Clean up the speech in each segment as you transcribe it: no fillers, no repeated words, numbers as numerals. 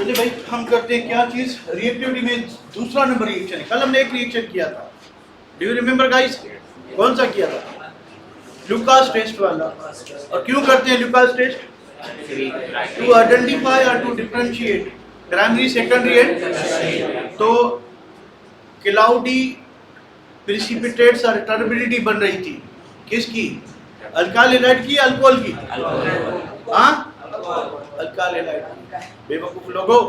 चलिए भाई हम करते हैं क्या चीज, रिएक्टिविटी में दूसरा नंबर रिएक्शन है। कल हमने एक रिएक्शन किया था, डू यू रिमेम्बर गाइस? कौन सा किया था? लुकास टेस्ट वाला। और क्यों करते हैं लुकास टेस्ट? टू आइडेंटिफाई और to differentiate primary secondary and. तो क्लाउडी प्रिसिपिटेट्स और टर्बिडिटी बन रही थी किसकी? अल्काइल हैलाइड की, अल्कोहल की? हाँ, अल्काइल हैलाइड। बेवकूफ लोगों,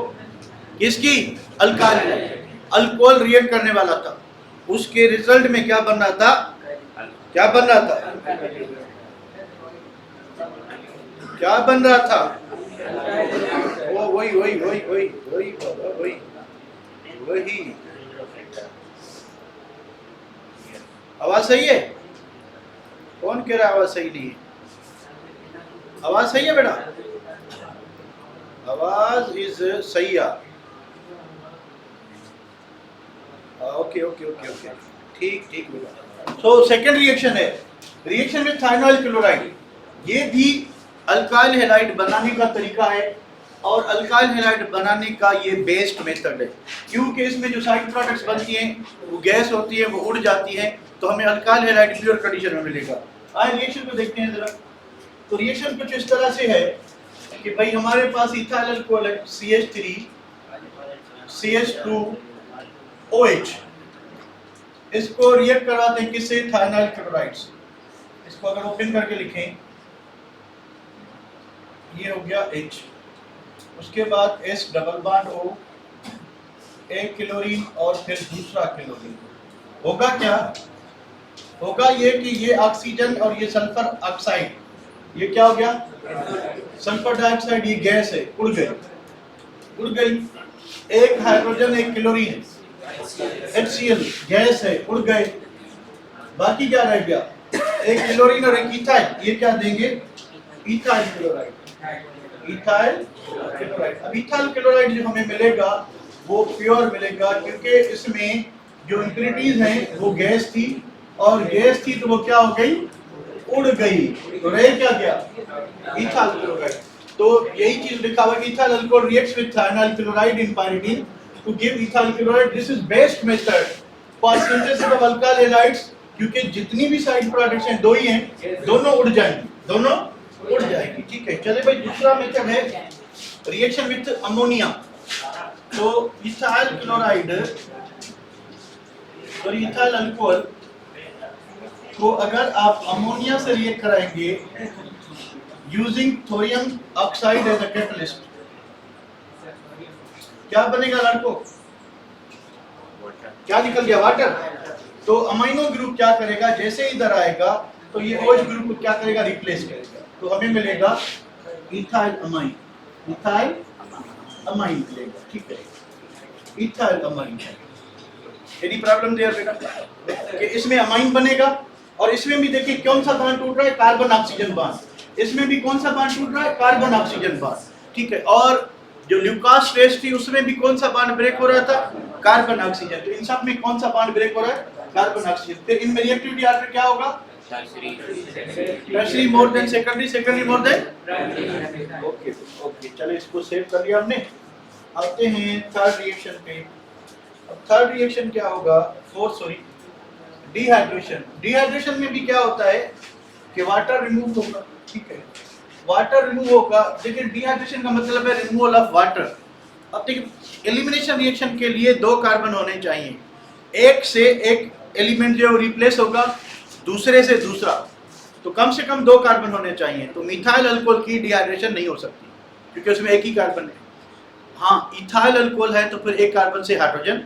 किसकी? Alkyl halide. अल्कोहल रिएक्ट करने वाला था, उसके रिजल्ट में क्या बन रहा था? क्या बन रहा था? क्या बन रहा था? वो वही वही वही वही वही वही वही। आवाज सही है? कौन कह रहा है आवाज सही नहीं है? आवाज सही है बेटा? आवाज इज सही है। ओके ओके ओके ओके, ठीक ठीक बेटा। सो सेकंड रिएक्शन है, रिएक्शन विद थायनाइल क्लोराइड। ये भी अल्काइल हैलाइड बनाने का तरीका है और अल्काइल हैलाइड बनाने का ये बेस्ट मेथड है, क्योंकि इसमें जो साइड प्रोडक्ट्स बनती हैं वो गैस होती है, वो उड़ जाती है, तो हमें अल्काइल हैलाइड प्योर कंडीशन में मिलेगा। आइए रिएक्शन को देखते हैं जरा। तो रिएक्शन कुछ इस तरह से है कि भाई हमारे पास इथाइल अल्कोहल है CH3 CH2 OH, इसको रिएक्ट करवाते हैं किससे? थायनाइल क्लोराइड्स। इसको अगर ओपन करके लिखें, ये हो गया H, उसके बाद S डबल बॉन्ड O, एक क्लोरीन और फिर दूसरा क्लोरीन। होगा क्या? होगा ये कि ये ऑक्सीजन और ये सल्फर ऑक्साइड, ये क्या हो गया? सल्फर डाइऑक्साइड, ये गैस है, उड़ गई, उड़ गई। एक हाइड्रोजन एक क्लोरीन HCl गैस है, उड़ गए। बाकी क्या रह गया? एक क्लोरीन और एक इथाइल, ये क्या देंगे? Ethyl chloride. Ethyl chloride. अब इथाइल क्लोराइड जो हमें मिलेगा वो प्योर मिलेगा, क्योंकि इसमें जो इंप्योरिटीज हैं वो गैस थी, और गैस थी तो वो क्या हो गई? उड़ गई। तो रह क्या गया? Ethyl chloride. तो यही चीज लिखा हुआ कि ethyl alcohol reacts with thionyl chloride in pyridine to give ethyl chloride. This is best method for synthesis of alkyl halides, क्योंकि जितनी भी साइड प्रोडक्ट्स हैं दो ही हैं, दोनों उड़ जाएंगी, दोनों उड़ जाएगी। ठीक है, चले भाई दूसरा मेथड है रिएक्शन विद अमोनिया। तो इथाइल क्लोराइड और इथाइल अल्कोहल को अगर आप अमोनिया से रिएक्ट कराएंगे using thorium oxide as a catalyst, क्या बनेगा लड़कों? क्या निकल गया? वाटर। तो अमाइनो ग्रुप क्या करेगा? जैसे इधर आएगा तो ये OH ग्रुप को क्या करेगा? रिप्लेस करेगा। तो हमें मिलेगा इथाइल अमाइन, इथाइल अमाइन मिलेगा। ठीक है, ethyl amine. Any problem there बेटा? कि इसमें अमाइन बनेगा और इसमें भी देखिए कौन सा बॉन्ड टूट रहा है? Carbon oxygen bond. इसमें भी कौन सा बॉन्ड टूट रहा है? Carbon oxygen bond. ठीक है, और जो ल्यूकास टेस्ट थी उसमें भी कौन सा बॉन्ड ब्रेक हो रहा था? Carbon oxygen. तो इन सब में कौन सा बॉन्ड ब्रेक हो रहा है? Carbon oxygen. फिर इनमें रिएक्टिविटी ऑर्डर क्या होगा? Tertiary more than secondary, secondary more than primary. Okay okay, चलो इसको सेव कर लिया हमने। आते हैं थर्ड रिएक्शन पे। अब थर्ड रिएक्शन क्या होगा? डिहाइड्रेशन। डिहाइड्रेशन में भी क्या होता है कि वाटर रिमूव होगा। ठीक है, वाटर रिमूव होगा, लेकिन डिहाइड्रेशन का मतलब है रिमूवल ऑफ वाटर। अब देखिए एलिमिनेशन रिएक्शन के लिए दो कार्बन होने चाहिए, एक से एक एलिमेंट जो रिप्लेस होगा, दूसरे से दूसरा, तो कम से कम दो कार्बन होने चाहिए। तो मिथाइल अल्कोहल की डिहाइड्रेशन नहीं हो सकती क्योंकि उसमें एक ही कार्बन है। हाँ, इथाइल अल्कोहल है तो फिर एक कार्बन से हाइड्रोजन,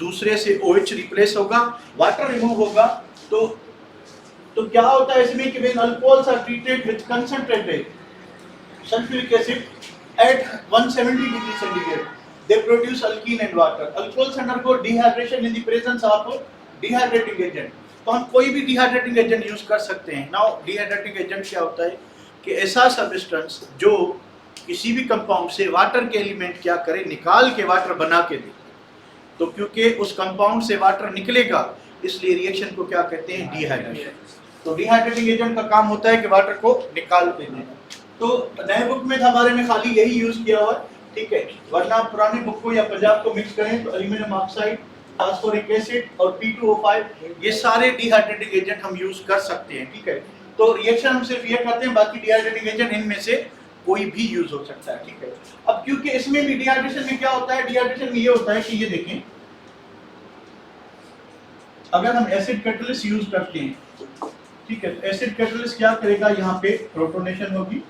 दूसरे से OH रिप्लेस होगा, वाटर रिमूव होगा। तो क्या होता है इसमें कि when alcohols are treated with concentrated sulphuric acid at 170 degree centigrade, they produce alkene and water. Alcohols undergo dehydration in the presence of dehydrating agent. तो हम कोई भी डिहाइड्रेटिंग एजेंट यूज कर सकते हैं। नाउ डिहाइड्रेटिंग एजेंट क्या होता है कि ऐसा सब्सटेंस जो किसी भी कंपाउंड से वाटर के एलिमेंट क्या करे, निकाल के वाटर बना के दे। तो क्योंकि उस कंपाउंड से वाटर निकलेगा इसलिए रिएक्शन को क्या कहते हैं? डिहाइड्रेशन। तो डिहाइड्रेटिंग एजेंट का काम होता है कि वाटर को निकाल के देना। तो नए बुक में हमारे में खाली यही यूज किया हुआ है ठीक है, वरना आप पुरानी बुक को या पंजाब को मिक्स करें तो एल्यूमिनियम ऑक्साइड, फास्फोरिक एसिड और P2O5 ये सारे डिहाइड्रेटिंग एजेंट हम यूज कर सकते हैं। ठीक है, तो रिएक्शन हम सिर्फ ये करते हैं, बाकी डिहाइड्रेटिंग एजेंट इनमें से कोई भी यूज हो सकता है। ठीक है, अब क्योंकि इसमें भी डिहाइड्रेशन में क्या होता है, डिहाइड्रेशन में ये होता है कि ये देखें, अगर हम एसिड कैटलिस्ट यूज करते हैं, ठीक है, तो एसिड कैटलिस्ट क्या करेगा, यहाँ पे प्रोटोनेशन होगी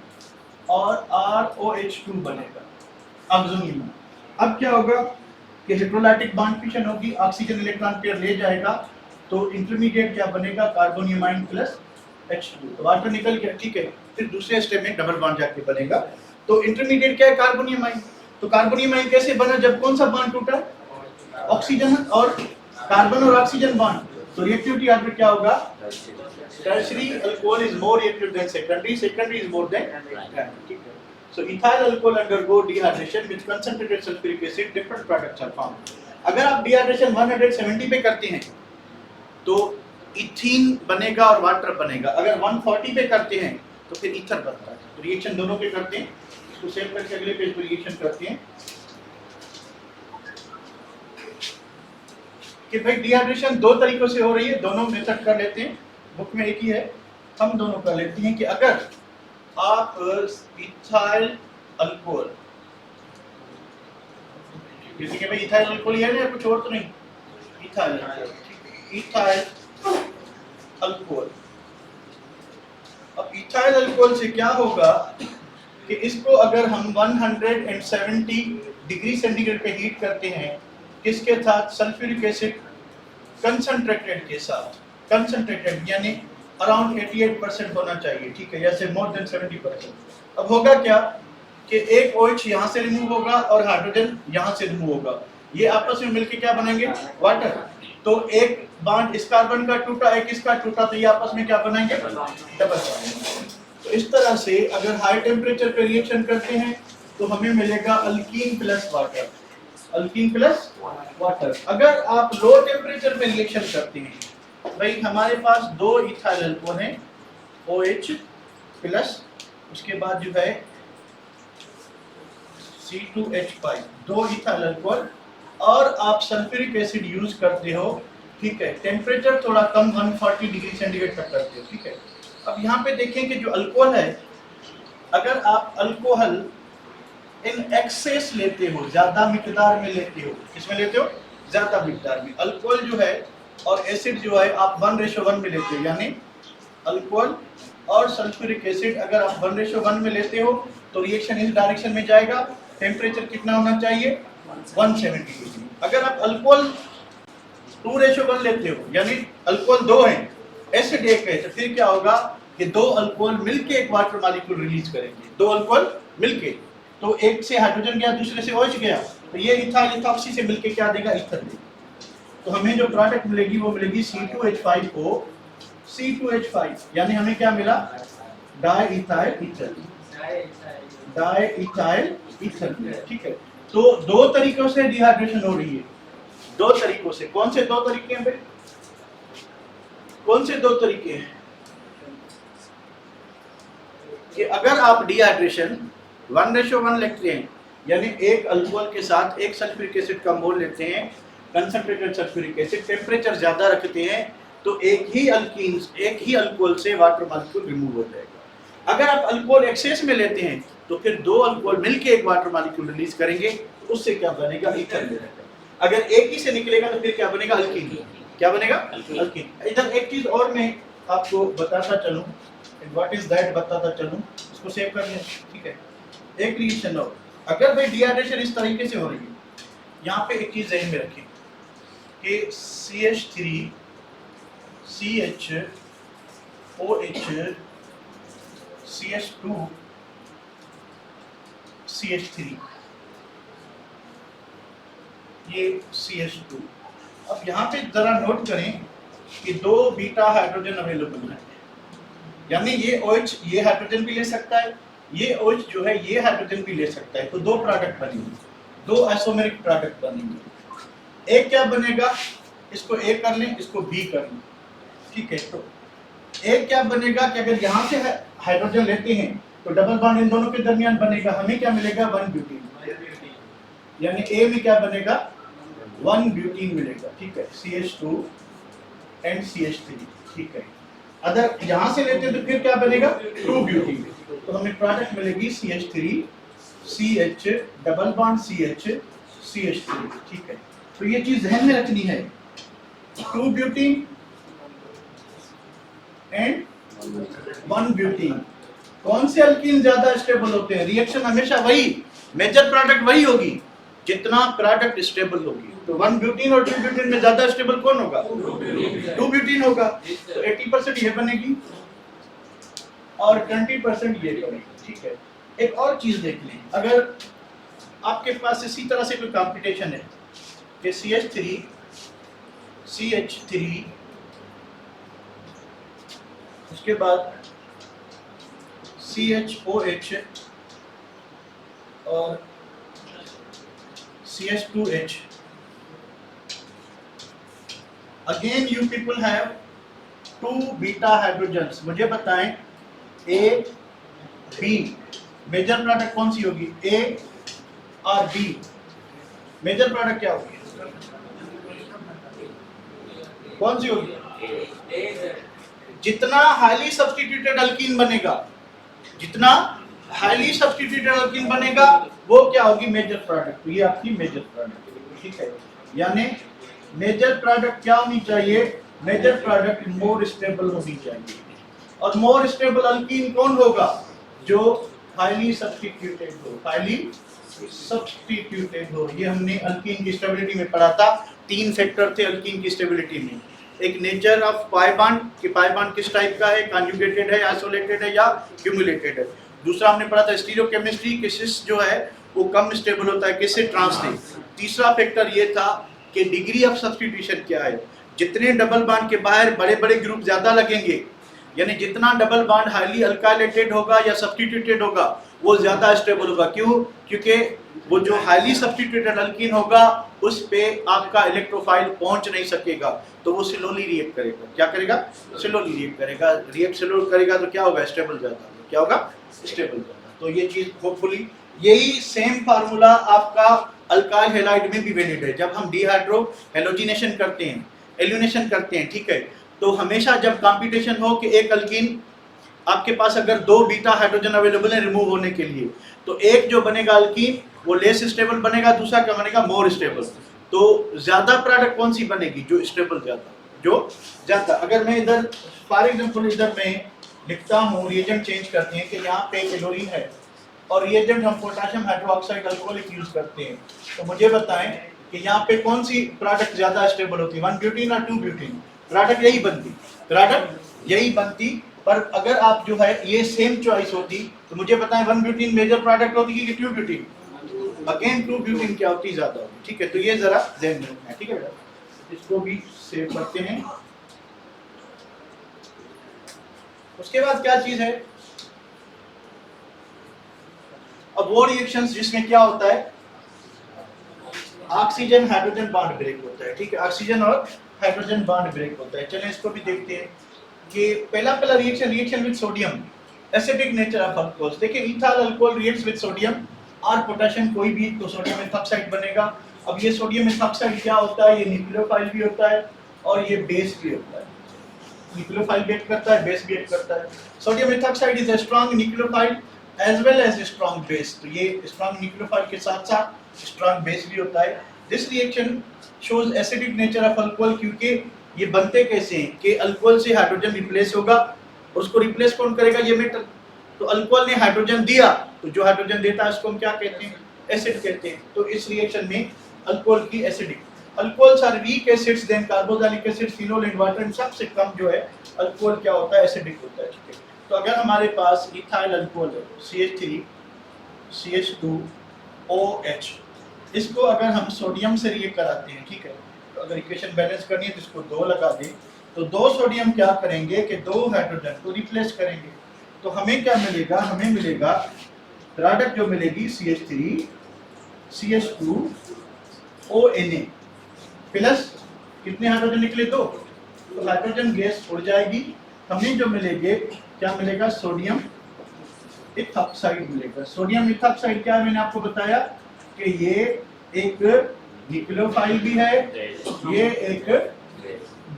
और ROH2 बनेगा ऑक्सीजन। अब क्या होगा कि हाइड्रोलाइटिक बॉन्ड फिशन होगी, ऑक्सीजन इलेक्ट्रॉन पेयर ले जाएगा, तो इंटरमीडिएट क्या बनेगा, कार्बोनियमाइन प्लस H2, तो वाटर निकल गया। ठीक है, फिर दूसरे स्टेप में डबल बॉन्ड जाके बनेगा, तो इंटरमीडिएट क्या है, कार्बोनियमाइन। तो कार्बोनियमाइन कैसे बना, जब कौन सा बॉन्ड टूटा, ऑक्सीजन और कार्बन और ऑक्सीजन बॉन्ड, तो रिएक्टिविटी ऑर्डर क्या होगा, tertiary alcohol is more reactive than secondary, secondary is more than primary. ठीक है, so ethyl alcohol undergo dehydration with concentrated sulfuric acid, different products are formed। अगर आप dehydration 170 पे करते हैं तो इथीन बनेगा और वाटर बनेगा, अगर 140 पे करते हैं तो फिर ईथर बनता है। तो रिएक्शन दोनों पे करते हैं, इसको सेव करके अगले पेज पर रिएक्शन करते हैं कि भाई डिहाइड्रेशन दो तरीकों से हो रही है, दोनों मेथड कर लेते हैं, बुक में एक ही है, हम दोनों कर लेते हैं कि अगर आप इथाइल अल्कोहल, जैसे कि भाई इथाइल अल्कोहल है ना, कुछ और तो नहीं, इथाइल अल्कोहल। अब इथाइल अल्कोहल से क्या होगा कि इसको अगर हम 170 डिग्री सेंटीग्रेड पे हीट करते हैं, किसके साथ, सल्फ्यूरिक एसिड कंसंट्रेटेड के साथ, कंसंट्रेटेड यानी अराउंड 88% होना चाहिए। ठीक है, जैसे मोर देन 70%। अब होगा क्या कि एक OH यहाँ से रिमूव होगा और हाइड्रोजन यहाँ से रिमूव होगा, ये आपस में मिलके क्या बनेंगे, वाटर। तो एक बॉन्ड इस कार्बन का टूटा, एक इसका टूटा, तो ये आपस में क्या बनाएंगे, डबल बॉन्ड। तो इस तरह से अगर हाई टेम्परेचर पे रिएक्शन करते हैं तो हमें मिलेगा alkyne plus water, alkyne plus water. अगर आप लो टेम्परेचर पे रिएक्शन करते हैं, भाई हमारे पास दो इथाइल अल्कोहल हैं, OH प्लस, उसके बाद जो है C2H5, दो इथाइल अल्कोहल, और आप सल्फ्यूरिक एसिड यूज करते हो। ठीक है, टेम्परेचर थोड़ा कम 140 डिग्री सेंटीग्रेड तक करते हो। ठीक है, अब यहाँ पे देखें कि जो अल्कोहल है, अगर आप अल्कोहल इन एक्सेस लेते हो, ज्यादा मिकदार में लेते हो, किसमें लेते हो, ज्यादा मिकदार में, अल्कोहल जो है और एसिड जो है आप 1:1 में लेते हो, यानी अल्कोहल और सल्फ्यूरिक एसिड अगर आप 1:1 में लेते हो तो रिएक्शन इस डायरेक्शन में जाएगा। टेम्परेचर कितना होना चाहिए, 170 डिग्री। अगर आप अल्कोहल 2:1 लेते हो, यानी अल्कोहल 2 है, एसिड 1 है, तो फिर क्या होगा कि दो अल्कोहल मिलके एक वाटर मॉलिक्यूल रिलीज करेंगे, दो अल्कोहल मिलके, तो एक से हाइड्रोजन गया, दूसरे से OH गया, तो ये इथाइल इथॉक्सी से मिलके क्या देगा, ईथर देगा। तो हमें जो प्रोडक्ट मिलेगी वो मिलेगी C2H5 को C2H5, यानी हमें क्या मिला, डाईइथाइल ईथर, डाईइथाइल ईथर। ठीक है, तो दो तरीकों से डिहाइड्रेशन हो रही है, दो तरीकों से। कौन से दो तरीके हैं भाई, कौन से दो तरीके हैं कि अगर आप डिहाइड्रेशन 1:1 लेते हैं, यानी एक अल्कोहल के साथ एक सल्फ्यूरिक एसिड का मोल लेते हैं, कंसंट्रेटेड सल्फ्यूरिक एसिड, टेम्परेचर ज्यादा रखते हैं, तो एक ही अल्कोहल से वाटर मॉलिक्यूल रिमूव हो जाएगा। अगर आप अल्कोहल एक्सेस में लेते हैं तो फिर दो अल्कोहल मिलके एक वाटर मॉलिक्यूल रिलीज करेंगे, तो उससे क्या बनेगा, ईथर बनेगा। अगर एक ही से निकलेगा तो फिर क्या बनेगा, अल्कीन। क्या बनेगा, अल्कीन। इधर एक चीज और मैं आपको बताता चलूं, व्हाट इज दैट बताता चलूं, इसको सेव कर लें। ठीक है, एक रिएक्शन हो, अगर भाई डिहाइड्रेशन इस तरीके से हो रही है, यहाँ पे एक चीज ध्यान में रखें कि CH3 CH OH CH2 CH3, ये CH2। अब यहाँ पे जरा नोट करें कि दो बीटा हाइड्रोजन अवेलेबल है, यानी ये OH ये हाइड्रोजन भी ले सकता है, ये OH जो है ये हाइड्रोजन भी ले सकता है, तो दो प्रोडक्ट बनेंगे, दो आइसोमेरिक प्रोडक्ट बनेंगे। एक क्या बनेगा, इसको A कर लें, इसको B कर लें। ठीक है, तो एक क्या बनेगा कि अगर यहाँ से हाइड्रोजन लेते हैं तो डबल बॉन्ड इन दोनों के दरमियान बनेगा, हमें क्या मिलेगा, 1 ब्यूटेन। यानी ए में क्या बनेगा 1 ब्यूटीन मिलेगा, ठीक है, CH2 एंड CH3, ठीक है। अगर यहां से लेते हैं तो फिर क्या बनेगा 2 ब्यूटीन, तो हमें प्रोडक्ट मिलेगी CH3 CH double bond CH CH3, ठीक है। तो ये चीज ध्यान में रखनी है, 2 ब्यूटीन एंड 1 ब्यूटीन। कौन से अल्कीन ज्यादा स्टेबल होते हैं? रिएक्शन हमेशा वही, मेजर प्रोडक्ट वही होगी जितना प्रोडक्ट स्टेबल होगी। तो 1 ब्यूटीन और 2 ब्यूटीन में ज्यादा स्टेबल कौन होगा? 2 ब्यूटीन होगा। तो 80% ये बनेगी और 20% ये बनेगी, ठीक है। एक और चीज देख लें, अगर आपके पास इसी तरह से कोई कॉम्पिटिशन है कि CH3 CH3 उसके बाद CHOH और CH2H, again you people have 2 beta hydrogens. मुझे बताएं A B मेजर प्रोडक्ट कौन सी होगी? A और B मेजर प्रोडक्ट क्या होगी? कौन सी होगी? जितना हाईली सब्स्टिट्यूटेड अल्कीन बनेगा, जितना हाईली सब्स्टिट्यूटेड अल्कीन बनेगा वो क्या होगी? Major product. तो ये आपकी मेजर प्रोडक्ट, ठीक है। यानी मेजर प्रोडक्ट क्या होनी चाहिए? मेजर प्रोडक्ट मोर स्टेबल होनी चाहिए। और मोर स्टेबल अल्कीन कौन होगा? जो हाईली सब्स्टिट्यूटेड हो, हाईली सब्स्टिट्यूटेड हो। ये हमने अल्कीन की स्टेबिलिटी में पढ़ा था। 3 फैक्टर थे अल्कीन की स्टेबिलिटी में। एक नेचर ऑफ पाई बॉन्ड, कि पाई बॉन्ड किस टाइप का है, कॉन्जुगेटेड है, आइसोलेटेड है या क्यूमुलेटेड है। दूसरा हमने पढ़ा था स्टीरियोकेमिस्ट्री, कि सिस जो है वो कम स्टेबल होता है, किससे? ट्रांस से। तीसरा फैक्टर ये था कि डिग्री ऑफ सब्स्टिट्यूशन क्या है। जितने डबल बॉन्ड के बाहर बड़े बड़े ग्रुप ज्यादा लगेंगे, यानी जितना डबल बॉन्ड हाईली अल्काइलेटेड होगा या सब्स्टिट्यूटेड होगा वो ज्यादा स्टेबल होगा। क्यों? क्योंकि वो जो हाईली सब्स्टिट्यूटेड अल्कीन होगा उस पे आपका इलेक्ट्रोफाइल पहुंच नहीं सकेगा, तो वो स्लोली रिएक्ट करेगा। क्या करेगा? स्लोली रिएक्ट करेगा। रिएक्ट स्लो करेगा तो क्या होगा? स्टेबल ज्यादा। क्या होगा? स्टेबल ज्यादा। तो ये चीज होपफुली, यही सेम फार्मूला आपका अल्काइल हैलाइड में भी वैलिड है। जब हम डिहाइड्रो हैलोजिनेशन करते हैं, एल्यूनेशन करते हैं, ठीक है, तो हमेशा जब कंपटीशन हो कि एक अल्कीन आपके पास अगर 2 बीटा हाइड्रोजन अवेलेबल है रिमूव होने के लिए, तो एक जो बनेगा अल्कीन वो लेस स्टेबल बनेगा, दूसरा क्या बनेगा? More stable. तो ज्यादा प्रोडक्ट कौन सी बनेगी? जो स्टेबल ज्यादा, जो ज्यादा। अगर मैं इधर फॉर एग्जांपल इधर मैं लिखता हूँ, रिएजेंट चेंज करते हैं कि यहाँ पे क्लोरीन है और रिएजेंट हम पोटेशियम हाइड्रोक्साइड अल्कोहलिक यूज करते हैं, तो मुझे बताएं कि यहाँ पे कौन सी प्रोडक्ट ज्यादा स्टेबल होती है? 1 ब्यूटीन और 2 ब्यूटीन? प्रोडक्ट यही बनती, प्रोडक्ट यही बनती। पर अगर आप जो है ये सेम चॉइस होती तो मुझे बताएं 1 ब्यूटीन मेजर प्रोडक्ट होती कि 2 ब्यूटीन? अगेन 2 ब्यूटीन क्या होती? ज्यादा होती, ठीक है। तो ये जरा ध्यान में रखना है, ठीक है बेटा। इसको भी सेव करते हैं। उसके बाद क्या चीज है? अब वो रिएक्शंस जिसमें क्या होता है, ऑक्सीजन हाइड्रोजन बॉन्ड ब्रेक होता है, ठीक है। ऑक्सीजन और हाइड्रोजन बॉन्ड ब्रेक होता है। चलें इसको भी देखते हैं कि पहला reaction with sodium, acidic nature of alcohols. देखिए ethyl alcohol reacts with sodium और पोटेशियम, कोई भी, तो सोडियम एथॉक्साइड बनेगा। अब ये सोडियम एथॉक्साइड क्या होता है? ये न्यूक्लियोफाइल भी होता है और ये बेस भी होता है। न्यूक्लियोफाइल भी एक्ट करता है, बेस भी एक्ट करता है। Sodium ethoxide is a strong nucleophile as well as strong base. तो ये स्ट्रांग न्यूक्लियोफाइल के साथ साथ स्ट्रांग बेस भी होता है। This reaction shows acidic nature of alcohol, क्योंकि ये बनते कैसे हैं कि अल्कोहल से हाइड्रोजन रिप्लेस होगा, उसको रिप्लेस कौन करेगा? ये मेटल। तो अल्कोहल ने हाइड्रोजन दिया, तो जो हाइड्रोजन देता है उसको हम क्या कहते हैं? एसिड कहते हैं। तो इस रिएक्शन में अल्कोहल की acidic, alcohols are weak acids than carboxylic acid, phenol and water, इन सबसे कम जो है अल्कोहल क्या होता है? एसिडिक होता है, ठीक है। तो अगर हमारे पास इथाइल अल्कोहल है CH3 CH2OH, इसको अगर हम सोडियम से रिएक्ट कराते हैं, ठीक है, तो अगर इक्वेशन बैलेंस करनी है तो इसको 2 लगा दें, तो 2 सोडियम क्या करेंगे कि 2 हाइड्रोजन को रिप्लेस करेंगे। तो हमें क्या मिलेगा? हमें मिलेगा प्रोडक्ट जो मिलेगी CH3 CH2ONA प्लस कितने हाइड्रोजन निकले? 2। तो हाइड्रोजन गैस उड़ जाएगी, हमें जो मिलेंगे क्या मिलेगा? सोडियम इथॉक्साइड मिलेगा। सोडियम इथॉक्साइड क्या है? मैंने आपको बताया कि ये एक न्यूक्लियोफाइल भी है, ये एक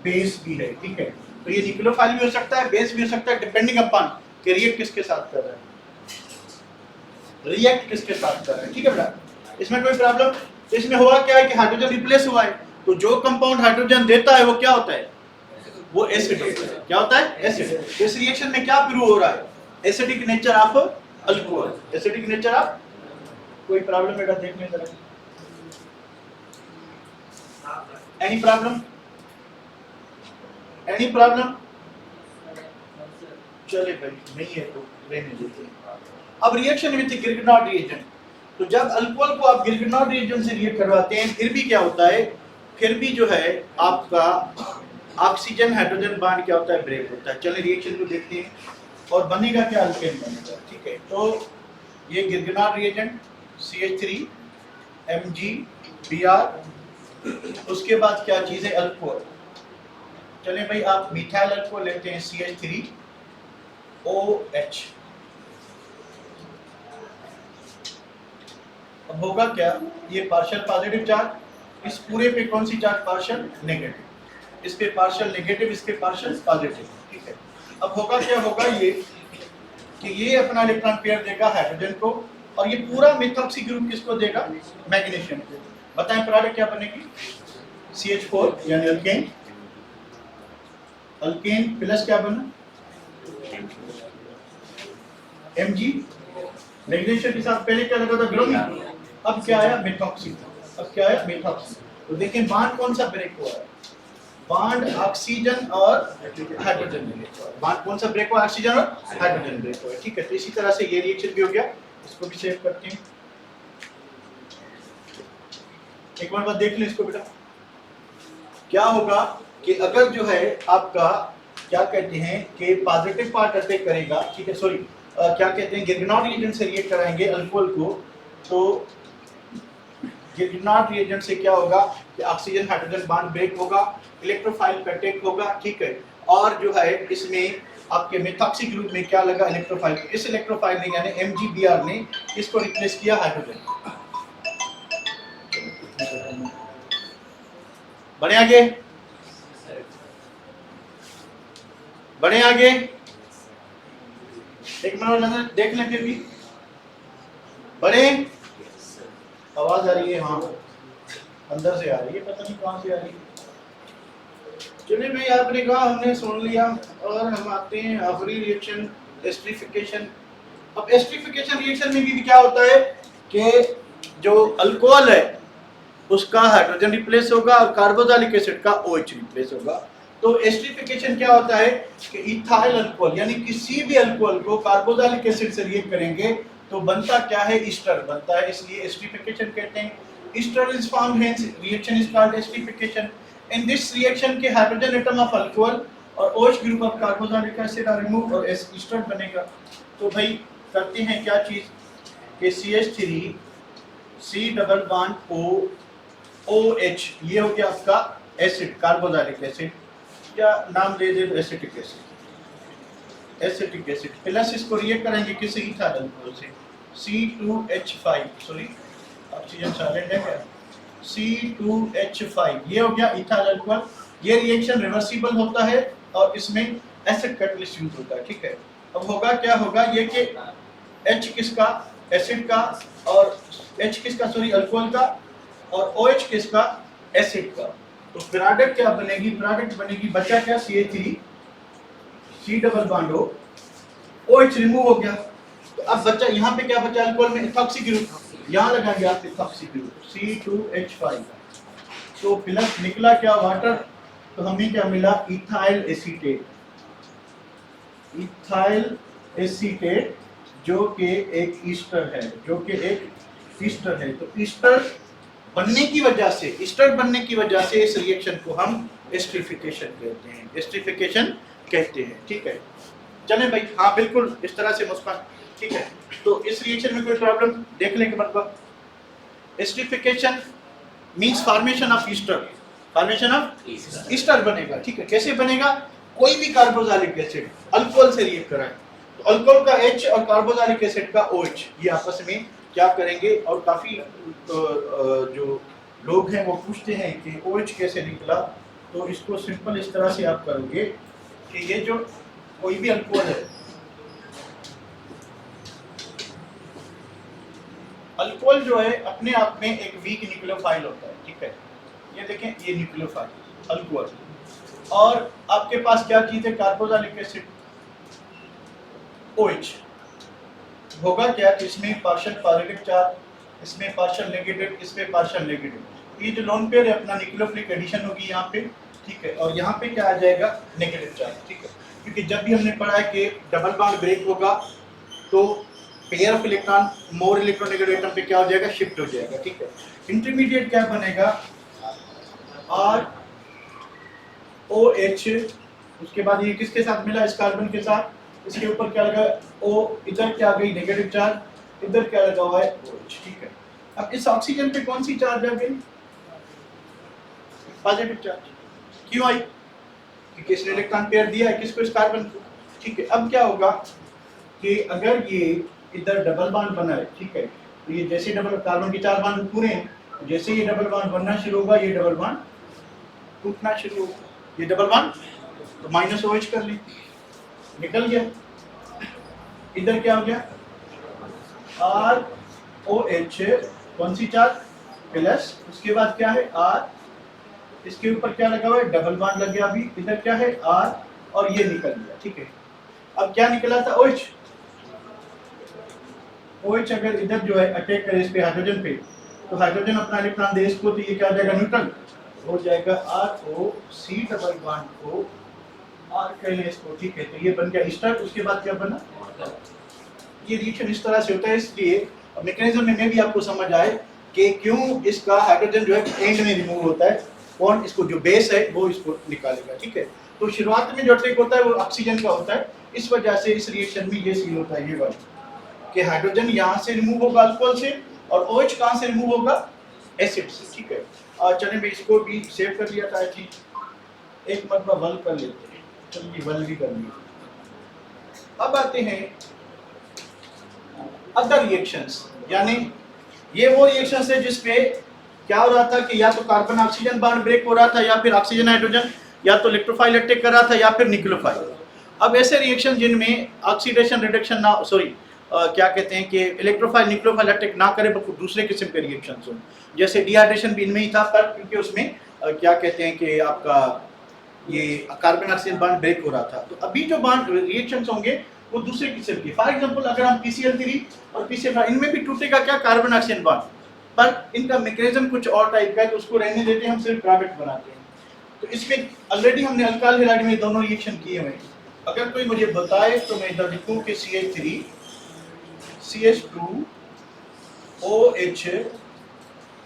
बेस भी है, ठीक है। तो ये न्यूक्लियोफाइल भी हो सकता है, बेस भी हो सकता है, डिपेंडिंग अपॉन कि रिएक्ट किसके साथ कर रहा है, रिएक्ट किसके साथ कर रहा है, ठीक है बेटा। इसमें कोई प्रॉब्लम? तो इसमें हुआ क्या है कि हाइड्रोजन रिप्लेस हुआ है, तो जो कंपाउंड हाइड्रोजन देता है वो क्या होता है, वो एसिड होता है। क्या होता है? एसिड। इस रिएक्शन में क्या प्रूव हो रहा है? Acidic nature of alcohol, acidic nature of. कोई प्रॉब्लम बेटा देखने जरा, एनी प्रॉब्लम, एनी प्रॉब्लम? चले भाई, नहीं है तो रहने देते हैं। अब रिएक्शन विद गिरगनॉट रिएजेंट, तो जब अल्कोहल को आप गिरगनॉट रिएजेंट से रिएक्ट करवाते हैं, फिर भी क्या होता है, फिर भी जो है आपका ऑक्सीजन हाइड्रोजन बॉन्ड क्या होता है, ब्रेक होता है। चलिए रिएक्शन को देखते हैं, और बनेगा क्या, अल्केन बनेगा, ठीक है। तो ये गिरगनॉट रिएजेंट CH3 MgBr, उसके बाद क्या चीज है, अल्कोहल। चलिए भाई, आप मिथाइल अल्कोहल लेते हैं CH3OH। अब होगा क्या, ये पार्शियल पॉजिटिव चार्ज, इस पूरे पे कौन सी चार्ज, पार्शियल नेगेटिव, इस पे पार्शियल नेगेटिव, इस पे पार्शियल पॉजिटिव, ठीक है। अब होगा क्या, होगा ये कि ये अपना इलेक्ट्रॉन पेयर देगा हाइड्रोजन को, और ये पूरा मेथॉक्सी ग्रुप किसको देगा, मैग्नीशियम को। बताएं प्रोडक्ट क्या बनेगी, CH4 यानी अल्केन, अल्केन प्लस क्या बना, Mg, मैग्नीशियम के साथ पहले क्या लगा था, ब्रोमीन, अब क्या आया, मेथॉक्सी, अब क्या आया, मेथॉक्सी। तो देखिए बॉन्ड कौन सा ब्रेक हुआ है, बॉन्ड ऑक्सीजन और हाइड्रोजन में, बॉन्ड कौन सा ब्रेक हुआ, ऑक्सीजन और हाइड्रोजन ब्रेक हुआ है, ठीक है। तो इसी तरह से ये रिएक्शन भी हो गया, इसको भी सेव करते हैं। एक बार देख लें इसको बेटा, क्या होगा कि अगर जो है आपका क्या कहते हैं कि पॉजिटिव पार्ट अटैक करेगा, ठीक है, सॉरी क्या कहते हैं, गिरगनॉट रिएजेंट से रिएक्ट कराएंगे अल्कोहल को, तो गिरगनॉट रिएजेंट से क्या होगा कि ऑक्सीजन हाइड्रोजन बॉन्ड ब्रेक होगा, इलेक्ट्रोफाइल पे अटैक होगा, ठीक है। और जो है इसमें आपके मेथॉक्सी ग्रुप में क्या लगा, इलेक्ट्रोफाइल, इस इलेक्ट्रोफाइल ने यानी MgBr ने इसको रिप्लेस किया हाइड्रोजन। बढ़े आगे, बढ़े आगे, एक मिनट नजर देख लें फिर भी, बढ़े, आवाज आ रही है, हाँ अंदर से आ रही है, पता नहीं कहां से आ रही है। चलिए भाई, आपने कहा, हमने सुन लिया, और हम आते हैं आखिरी रिएक्शन, एस्टरिफिकेशन। अब एस्टरिफिकेशन रिएक्शन में भी क्या होता है कि जो अल्कोहल है उसका हाइड्रोजन रिप्लेस होगा और कार्बोक्सिलिक एसिड का OH रिप्लेस होगा। तो एस्टरिफिकेशन क्या होता है कि इथाइल अल्कोहल यानी किसी भी अल्कोहल को कार्बोक्सिलिक एसिड से रिएक्ट करेंगे तो बनता क्या है, ईस्टर बनता है, इसलिए एस्टरिफिकेशन कहते हैं। Ester is formed, hence reaction is called esterification. In this reaction के हाइड्रोजन एटम ऑफ अल्कोहल और OH group of carboxylic acid are removed और ईस्टर बनेगा। तो भाई करते हैं क्या चीज कि CH3 C double bond OH, ये हो गया आपका एसिड, कार्बोक्सिलिक एसिड, या नाम दे दे acetic acid, acetic acid, plus इसको रिएक्ट करेंगे किसी इथाइल अल्कोहल से, C2H5, सॉरी ऑक्सीजन साइलेंट है क्या, C2H5, ये हो गया इथाइल अल्कोहल। ये रिएक्शन रिवर्सिबल होता है और इसमें एसिड कैटलिस्ट यूज होता है, ठीक है। अब होगा क्या, होगा ये कि H किसका, एसिड का, और H किसका, सॉरी अल्कोहल का, और OH किसका, एसिड का। तो प्रोडक्ट क्या बनेगी, प्रोडक्ट बनेगी, बचा क्या, CH3 C double bond O, OH remove हो गया। तो अब बचा यहाँ पे क्या बचा, अल्कोहल में इथॉक्सी ग्रुप, यहाँ लगाएंगे आप इथॉक्सी ग्रुप C2H5, तो प्लस निकला क्या, वाटर, तो हमें क्या मिला, इथाइल एसीटेट, इथाइल एसीटेट जो कि एक ईस्टर है, जो कि एक ईस्टर है। तो ईस्टर बनने की वजह से, ईस्टर बनने की वजह से इस रिएक्शन को हम एस्टरिफिकेशन कहते हैं, एस्टरिफिकेशन कहते हैं, ठीक है। चले भाई, हाँ बिल्कुल इस तरह से मुस्कान, ठीक है। तो इस रिएक्शन में कोई प्रॉब्लम देख लेंगे मतलब, esterification means formation of Easter, formation of Easter बनेगा, ठीक है। कैसे बनेगा, कोई भी कार्बोक्सिलिक एसिड अल्कोहल से रिएक्ट कराए तो अल्कोहल का H और कार्बोक्सिलिक एसिड का OH ये आपस में क्या करेंगे, और काफ़ी जो लोग हैं वो पूछते हैं कि OH कैसे निकला, तो इसको सिंपल इस तरह से आप करोगे कि ये जो कोई भी अल्कोहल है, अल्कोहल जो है अपने आप में एक वीक न्यूक्लियोफाइल होता है, ठीक है, ये देखें ये न्यूक्लियोफाइल अल्कोहल, और आपके पास क्या चीज है, कार्बोक्सिलिक एसिड OH, होगा क्या कि इसमें पार्शियल पॉजिटिव चार्ज, इसमें पार्शियल नेगेटिव, इसमें पार्शियल नेगेटिव, ये जो लोन पेयर है अपना न्यूक्लियोफिलिक एडिशन होगी यहाँ पे, ठीक है, और यहाँ पे क्या आ जाएगा, नेगेटिव चार्ज, ठीक है, क्योंकि जब भी हमने पढ़ा है कि डबल बॉन्ड ब्रेक होगा तो pair of electron more electronegative atom पे क्या हो जाएगा, शिफ्ट हो जाएगा, ठीक है। इंटरमीडिएट क्या बनेगा, ROH, उसके बाद ये किसके साथ मिला, इस कार्बन के साथ, इसके ऊपर क्या लगा O, इधर क्या आ गई नेगेटिव चार्ज, इधर क्या लगा हुआ है OH, ठीक है। अब इस ऑक्सीजन पे कौन सी चार्ज आ गई, पॉजिटिव चार्ज, क्यों आई, क्योंकि इसने इलेक्ट्रॉन पेयर दिया है किसको, इस कार्बन को, ठीक है। अब क्या होगा कि अगर ये इधर डबल बॉन्ड बना है, ठीक है, तो ये जैसे डबल कार्बन के 4 बॉन्ड पूरे हैं, जैसे ये डबल बॉन्ड बनना शुरू होगा ये डबल बॉन्ड टूटना शुरू होगा, ये डबल बॉन्ड तो माइनस OH कर ली, निकल गया, इधर क्या हो गया ROH, कौन सी चार्ज प्लस, उसके बाद क्या है R, इसके ऊपर क्या लगा हुआ है, डबल बॉन्ड लग गया, अभी इधर क्या है R, और ये निकल गया, ठीक है। अब क्या निकला था OH, OH अगर इधर जो है अटैक करे इस पे हाइड्रोजन पे, तो हाइड्रोजन अपना इलेक्ट्रॉन दे इसको, तो ये क्या हो जाएगा, न्यूट्रल हो जाएगा, ROC डबल बॉन्ड को R कह लें इसको, ठीक है, तो ये बन गया ईस्टर, उसके बाद क्या बना, ये रिएक्शन इस तरह से होता है, इसलिए मैकेनिज्म में भी आपको समझ आए कि क्यों इसका हाइड्रोजन जो है एंड में रिमूव होता है, कौन इसको जो बेस है वो इसको निकालेगा, ठीक है। तो शुरुआत में जो अटैक होता है वो ऑक्सीजन का होता है, इस वजह से इस रिएक्शन में ये सीन होता है, ये बात कि हाइड्रोजन यहाँ से रिमूव होगा अल्कोहल से, और OH कहाँ से रिमूव होगा, एसिड से, ठीक है। और चलिए मैं इसको भी सेव कर लिया था, ठीक, एक मरतबा वल कर लेते हैं, चलिए वल भी कर लिया। अब आते हैं अदर रिएक्शंस, यानी ये वो रिएक्शंस है जिसपे क्या हो रहा था कि या तो कार्बन ऑक्सीजन बॉन्ड ब्रेक हो रहा था, या फिर ऑक्सीजन हाइड्रोजन या तो इलेक्ट्रोफाइल अटैक कर रहा था, या फिर न्यूक्लियोफाइल। अब ऐसे रिएक्शन जिनमें ऑक्सीडेशन रिडक्शन ना, सॉरी क्या कहते हैं कि इलेक्ट्रोफाइल न्यूक्लियोफाइल अटैक ना करे, बल्कि दूसरे किस्म के रिएक्शंस हो, जैसे डिहाइड्रेशन भी इनमें ही था, पर क्योंकि उसमें क्या कहते हैं कि आपका ये कार्बन ऑक्सीजन बॉन्ड ब्रेक हो रहा था। तो अभी जो बॉन्ड रिएक्शंस होंगे वो दूसरे किस्म के, फॉर एग्जांपल अगर हम PCl3 और PCl4, इनमें भी टूटेगा क्या, कार्बन ऑक्सीजन बॉन्ड, पर इनका मैकेनिज्म कुछ और टाइप का है, तो उसको रहने देते हैं, हम सिर्फ प्राइवेट बनाते हैं। तो इसमें ऑलरेडी हमने अल्काइल हैलाइड में दोनों रिएक्शन किए हुए हैं। अगर कोई मुझे बताए तो मैं इधर लिखूं कि CH3 CH2 OH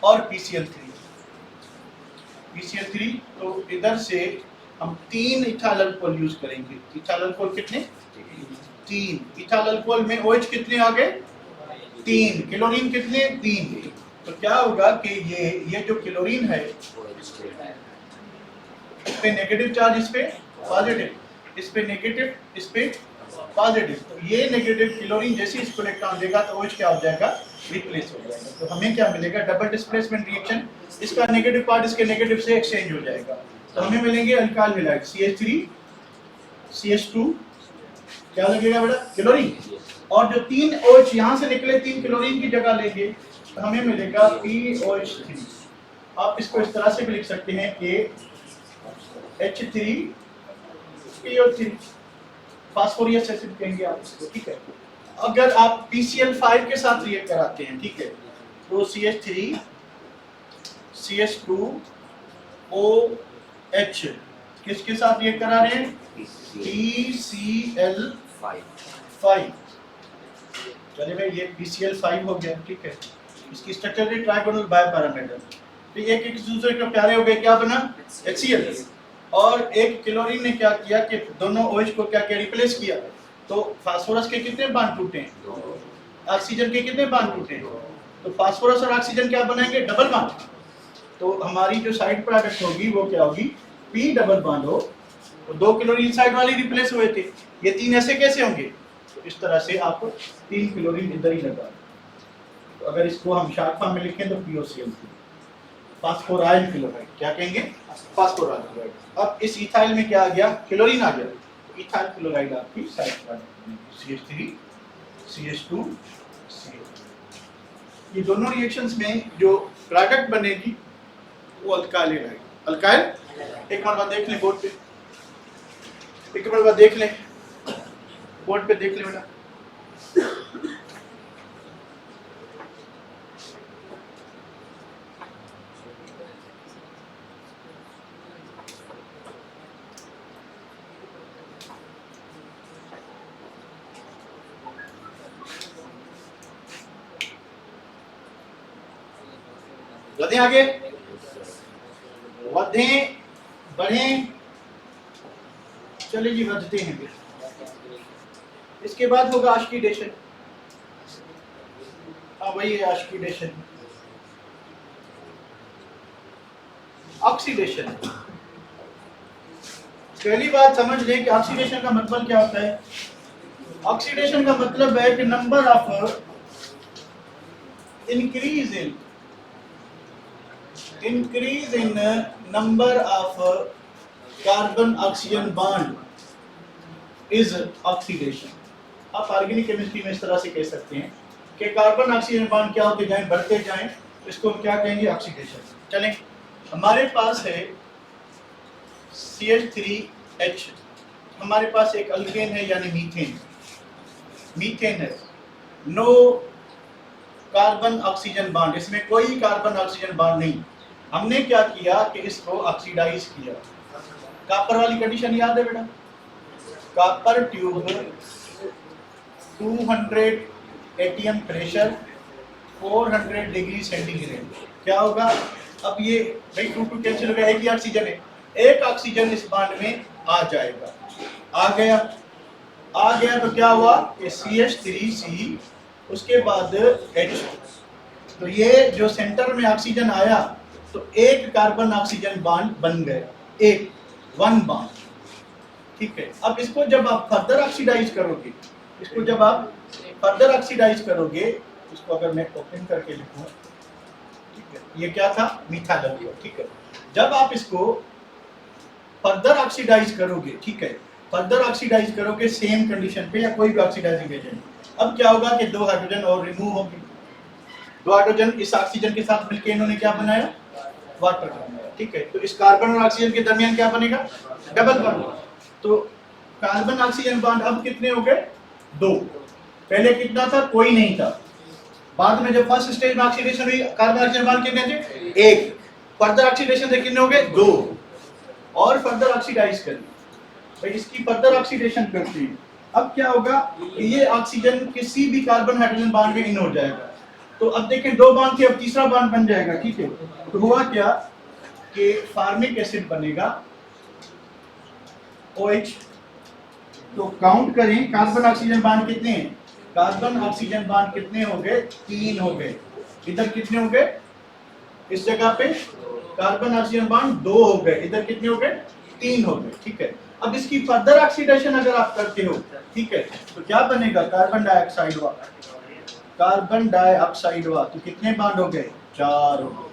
और PCl3, तो इधर से हम 3 इथाइल अल्कोहल यूज करेंगे। इथाइल अल्कोहल कितने, 3। इथाइल अल्कोहल में OH कितने आ गए, 3, क्लोरीन कितने, 3। तो क्या होगा कि ये जो क्लोरीन है इस पे नेगेटिव चार्ज, इस पे पॉजिटिव, इस पे नेगेटिव, इस पे पॉजिटिव, तो ये नेगेटिव क्लोरीन जैसे इसको इलेक्ट्रॉन देगा तो OH क्या हो जाएगा, रिप्लेस हो जाएगा। तो हमें क्या मिलेगा, डबल डिस्प्लेसमेंट रिएक्शन, इसका नेगेटिव पार्ट इसके नेगेटिव से एक्सचेंज हो जाएगा, तो हमें मिलेंगे अल्काइल हैलाइड CH3 CH2, क्या लगेगा बेटा, क्लोरीन, और जो 3 OH यहाँ से निकले 3 क्लोरीन की जगह लेंगे तो हमें मिलेगा POH3। आप इसको इस तरह से भी लिख सकते हैं कि H3PO3, फास्फोरियस एसिड कहेंगे आप इसको, ठीक है। अगर आप PCl5 के साथ रिएक्ट कराते हैं, ठीक है, तो CH3 CH2 OH किसके साथ रिएक्ट करा रहे हैं, PCl5। चलिए भाई ये PCl5 हो गया, ठीक है, इसकी स्ट्रक्चर है ट्राइगोनल बाइपैरामेटल, तो एक दूसरे के प्यारे हो गए, क्या बना, HCl। और एक क्लोरीन ने क्या किया कि दोनों OH को क्या किया, रिप्लेस किया, तो फास्फोरस के कितने बांड टूटे हैं, ऑक्सीजन के कितने बांड टूटे हैं, तो फास्फोरस और ऑक्सीजन क्या बनाएंगे, डबल बांड। तो हमारी जो साइड प्रोडक्ट होगी वो क्या होगी, P डबल बांड हो, तो 2 क्लोरीन साइड वाले रिप्लेस हुए थे, ये 3 ऐसे कैसे होंगे, तो इस तरह से आप 3 क्लोरीन इधर ही लगा, तो तो अगर इसको हम शॉर्ट फॉर्म में लिखें तो POCl3, फास्फोराइल क्लोराइड। क्या कहेंगे? फास्फोराइल क्लोराइड। अब इस इथाइल में क्या आ गया? क्लोरीन आ गया, तो इथाइल क्लोराइड आपकी side product CH3 CH2 CH। ये दोनों रिएक्शंस में जो प्रोडक्ट बनेगी वो अल्काइल है। अल्काइल एक बार देख लें बोर्ड पे, एक बार देख लें बोर्ड पे, देख लें बेटा। बढ़े आगे, बढ़ें बढ़ें, चले जी बढ़ते हैं। इसके बाद होगा ऑक्सीडेशन। हाँ वही है ऑक्सीडेशन। ऑक्सीडेशन पहली बात समझ लें कि ऑक्सीडेशन का मतलब क्या होता है। ऑक्सीडेशन का मतलब है कि number of increase in number of carbon oxygen bond is oxidation। आप ऑर्गेनिक केमिस्ट्री में इस तरह से कह सकते हैं कि कार्बन ऑक्सीजन बॉन्ड क्या होते जाएं, बढ़ते जाएं, इसको हम क्या कहेंगे? ऑक्सीडेशन। चलें, हमारे पास है CH3H, हमारे पास एक अल्केन है यानी मीथेन, मीथेन है, नो कार्बन ऑक्सीजन बॉन्ड, इसमें कोई कार्बन ऑक्सीजन बॉन्ड नहीं। हमने क्या किया कि इसको ऑक्सीडाइज किया। कॉपर वाली कंडीशन याद है बेटा? Copper tube 200 atm pressure 400 degree centigrade, क्या होगा? अब ये भाई 2 कैंसिल हो गया, एक ही ऑक्सीजन है, एक ऑक्सीजन इस बॉन्ड में आ जाएगा, आ गया तो क्या हुआ कि CH3C, उसके बाद H, तो ये जो सेंटर में ऑक्सीजन आया तो एक कार्बन ऑक्सीजन बॉन्ड बन गया, एक वन बॉन्ड, ठीक है। अब इसको जब आप फर्दर ऑक्सीडाइज करोगे, इसको जब आप फर्दर ऑक्सीडाइज करोगे, इसको अगर मैं ओपन करके लिखूं, ठीक है, ये क्या था? मिथाइल अल्कोहल, ठीक है। जब आप इसको फर्दर ऑक्सीडाइज करोगे, ठीक है, फर्दर ऑक्सीडाइज करोगे सेम कंडीशन पे या कोई भी ऑक्सीडाइजिंग एजेंट, अब क्या होगा कि 2 हाइड्रोजन और रिमूव होंगे, 2 हाइड्रोजन इस ऑक्सीजन के साथ मिलकर इन्होंने क्या बनाया? वाटर बनाया, ठीक है। तो इस कार्बन और ऑक्सीजन के दरमियान क्या बनेगा? Double bond. तो कार्बन ऑक्सीजन बॉन्ड अब कितने हो गए? 2। पहले कितना था? कोई नहीं था। बाद में जब फर्स्ट स्टेज में ऑक्सीडेशन हुई, कार्बन ऑक्सीजन बॉन्ड कितने थे? 1। फर्दर ऑक्सीडेशन से कितने हो गए? 2। और फर्दर ऑक्सीडाइज कर दी, भाई इसकी फर्दर ऑक्सीडेशन करते हैं। अब क्या होगा कि ये ऑक्सीजन किसी भी कार्बन हाइड्रोजन बॉन्ड में इन हो जाएगा। तो अब देखें 2 बॉन्ड थे, अब तीसरा बॉन्ड बन जाएगा, ठीक है। तो हुआ क्या कि फार्मिक एसिड बनेगा OH। तो काउंट करें कार्बन ऑक्सीजन बॉन्ड कितने हैं? कार्बन ऑक्सीजन बॉन्ड कितने हो गए? 3 हो गए। इधर कितने हो गए? इस जगह पे कार्बन ऑक्सीजन बॉन्ड 2 हो गए, इधर कितने हो गए? 3 हो गए, ठीक है। अब इसकी फर्दर ऑक्सीडेशन अगर आप करते हो, ठीक है, तो क्या बनेगा? कार्बन डाइऑक्साइड हुआ, कार्बन डाइऑक्साइड हुआ, तो कितने बॉन्ड हो गए? 4 हो गए।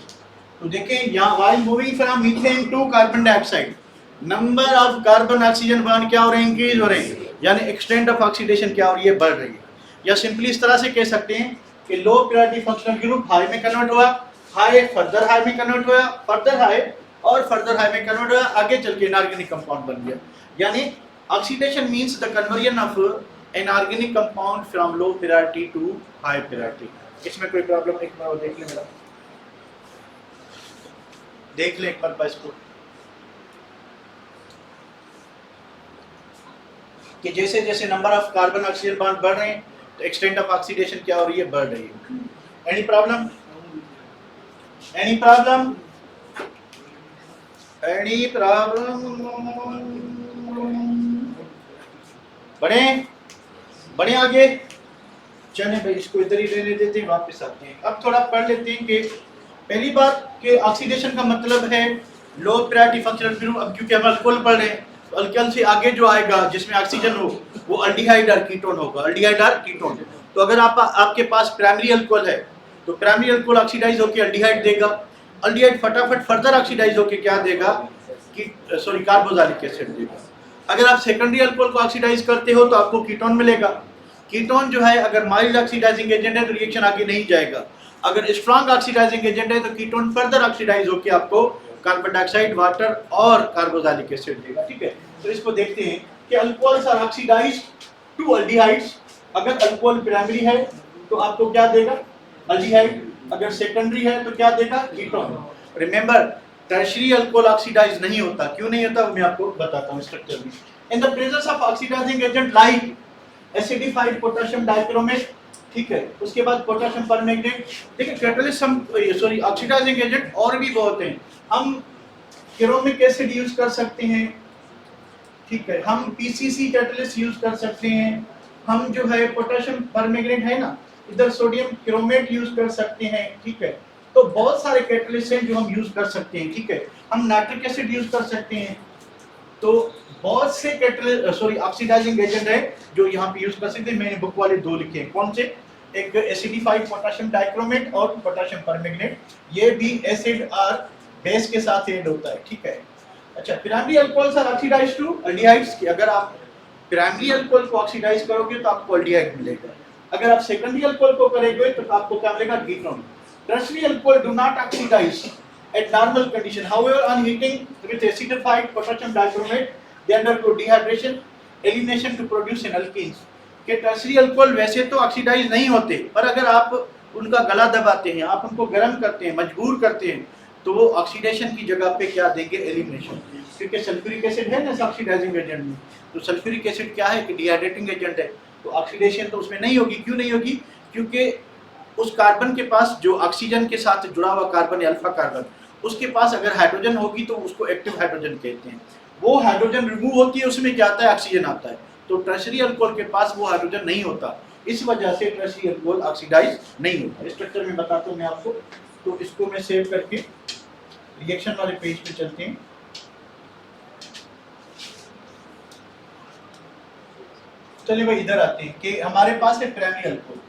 तो देखें यहाँ while moving from methane to carbon dioxide, number of carbon oxygen bond क्या हो रहे हैं? इंक्रीज हो रहे हैं, यानी एक्सटेंट ऑफ ऑक्सीडेशन क्या हो रही है? बढ़ रही है। या सिंपली इस तरह से कह सकते हैं कि low priority functional group high में कन्वर्ट हुआ, हाई फर्दर हाई में कन्वर्ट हुआ, फर्दर हाई और फर्दर हाई में कन्वर्ट हुआ, आगे चल के इनऑर्गेनिक कंपाउंड बन गया। यानी oxidation means the conversion of an organic compound from low priority to high priority. इसमें कोई प्रॉब्लम? एक बार देख ले मेरा, देख ले एक बार इसको कि जैसे जैसे number of carbon oxygen bond बढ़ रहे हैं तो एक्सटेंट ऑफ ऑक्सीडेशन क्या हो रही है? बढ़ रही है। Any problem? Any problem? Any problem? बढ़े आगे, चले भाई इसको इधर ही रहने देते हैं, वापस आते हैं। अब थोड़ा पढ़ लेते हैं कि पहली बात कि ऑक्सीडेशन का मतलब है लो प्रायोरिटी फंक्शनल ग्रुप। अब क्योंकि हम अल्कोहल पढ़ रहे हैं तो अल्कोहल से आगे जो आएगा जिसमें ऑक्सीजन हो वो अल्डिहाइड और कीटोन होगा, अल्डिहाइड और कीटोन। तो अगर आपके पास प्राइमरी अल्कोहल है तो प्राइमरी अल्कोहल ऑक्सीडाइज होकर अल्डिहाइड देगा, अल्डिहाइड फटाफट फर्दर ऑक्सीडाइज होकर क्या देगा कि कार्बोक्सिलिक एसिड देगा। अगर आप सेकेंडरी अल्कोहल को ऑक्सीडाइज करते हो तो आपको कीटोन मिलेगा। कीटोन जो है अगर माइल्ड ऑक्सीडाइजिंग एजेंट है तो रिएक्शन आगे नहीं जाएगा, अगर स्ट्रॉन्ग ऑक्सीडाइजिंग एजेंट है तो कीटोन फर्दर ऑक्सीडाइज होकर आपको कार्बन डाइऑक्साइड, वाटर और कार्बोक्सिलिक एसिड देगा। ठीक है, तो इसको देखते हैं कि alcohols are oxidised to aldehydes. अगर अल्कोहल प्राइमरी है तो आपको क्या देगा, अल्डिहाइड, अगर सेकेंडरी है तो क्या देगा, ketone. Remember tertiary alcohol oxidise नहीं होता, क्यों नहीं होता मैं आपको बताता हूं स्ट्रक्चर में। In the presence of oxidising agent like acidified potassium dichromate, ठीक है, उसके बाद पोटेशियम परमैंगनेट। देखिए कैटलिस्ट हम ऑक्सीडाइजिंग एजेंट और भी बहुत हैं, हम क्रोमिक एसिड यूज कर सकते हैं, ठीक है, हम पीसीसी कैटलिस्ट यूज कर सकते हैं, हम जो है पोटेशियम परमैंगनेट है ना, इधर सोडियम क्रोमेट यूज कर सकते हैं। ठीक है, तो बहुत सारे कैटलिस्ट हैं जो हम यूज कर सकते हैं। ठीक है, हम नाइट्रिक एसिड यूज कर सकते हैं। तो बहुत से कैटलिस्ट ऑक्सीडाइजिंग एजेंट है जो यहाँ पे यूज कर सकते हैं। मैंने बुक वाले दो लिखे हैं, कौन से, एक एसिडिफाइड पोटेशियम डाइक्रोमेट और पोटेशियम परमैंगनेट, ये भी एसिड और बेस के साथ ऐड होता है। ठीक है, अच्छा, primary alcohols are oxidised to aldehydes की अगर आप प्राइमरी अल्कोहल को ऑक्सीडाइज करोगे तो आपको अल्डिहाइड मिलेगा, अगर आप सेकेंडरी अल्कोहल को करोगे तो आपको क्या मिलेगा, ketone. Tertiary alcohol do not oxidise at normal condition, however on heating with acidified potassium dichromate they undergo dehydration elimination to produce an alkenes। के टर्शियरी अल्कोहल वैसे तो ऑक्सीडाइज नहीं होते, पर अगर आप उनका गला दबाते हैं, आप उनको गर्म करते हैं, मजबूर करते हैं, तो वो ऑक्सीडेशन की जगह पे क्या देंगे, एलिमिनेशन। क्योंकि सल्फ्यूरिक एसिड है ना ऑक्सीडाइजिंग एजेंट में, तो सल्फ्यूरिक एसिड क्या है कि डिहाइड्रेटिंग एजेंट है, तो ऑक्सीडेशन तो उसमें नहीं होगी। क्यों नहीं होगी, क्योंकि उस कार्बन के पास जो ऑक्सीजन के साथ जुड़ा हुआ कार्बन है, अल्फा कार्बन, उसके पास अगर हाइड्रोजन होगी तो उसको एक्टिव हाइड्रोजन कहते हैं। वो हाइड्रोजन रिमूव होती है, उसमें क्या आता है, ऑक्सीजन आता है। तो टर्शियरी अल्कोहल के पास वो हाइड्रोजन नहीं होता, इस वजह से टर्शियरी अल्कोहल ऑक्सीडाइज नहीं होता। स्ट्रक्चर में बताता हूं मैं आपको, तो इसको मैं सेव करके रिएक्शन वाले पेज पे चलते हैं। चलिए भाई इधर आते हैं कि हमारे पास है प्राइमरी अल्कोहल।